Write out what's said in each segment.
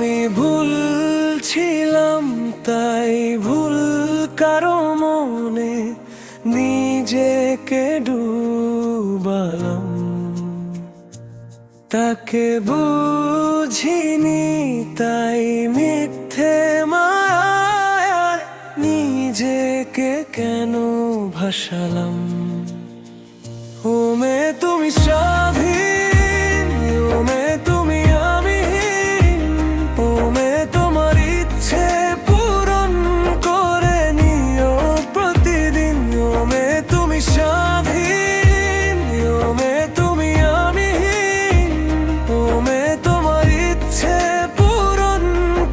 আমি ভুল ছিলাম, তাই ভুল কারো মনে নিজেকে ডুবালাম। তাকে বুঝিনি, তাই মিথ্যে মায়ায় নিজেকে কেন ভাসালাম। ও মে তুমি স্বাধীন, ও মে তুমি আমিহীন, ও মে তোমার ইচ্ছে পূরণ করে নিও প্রতিদিন। ও মে তুমি স্বাধীন, ও মে তুমি আমিহীন, ও মে তোমার ইচ্ছে পূরণ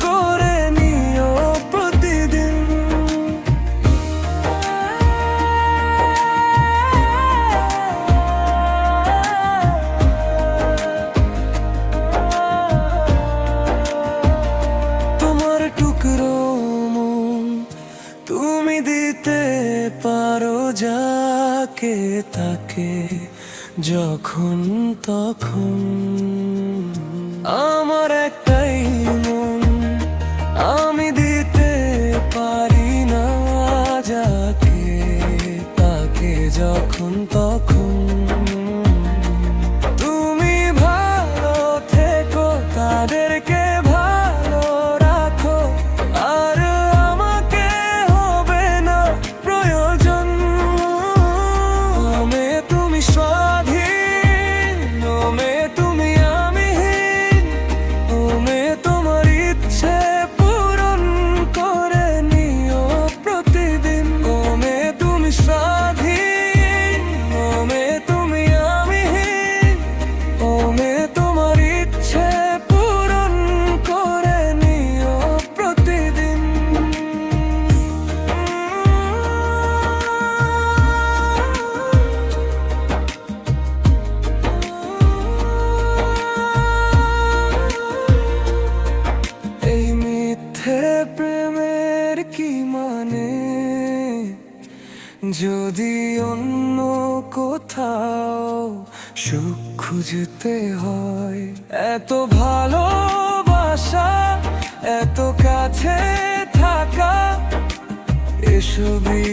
করে নিও প্রতিদিন। তুমি দিতে পারো যাকে তাকে যখন তখন। আমার একটাই মন, আমি দিতে পারি না যাকে তাকে যখন তখন। তুমি ভালো থেকো, তাদেরকে ভালো রাখো, আর আমাকে হবে না প্রয়োজন। ওমে তুমি স্বাধীন, ওমে তুমি আমিহীন, ওমে তোমার ইচ্ছে পূরণ করে নিও প্রতিদিন। ওমে তুমি স্বাধীন, ওমে তুমি আমিহীন, ওমে তোমার ইচ্ছে পূরণ করে নিও প্রতিদিন। এই মিথ্যে প্রেমের কি মানে, যদি অন্য কোথাও সুখ খুঁজতে হয়? এত ভালোবাসা, এত কাছে থাকা, এসবই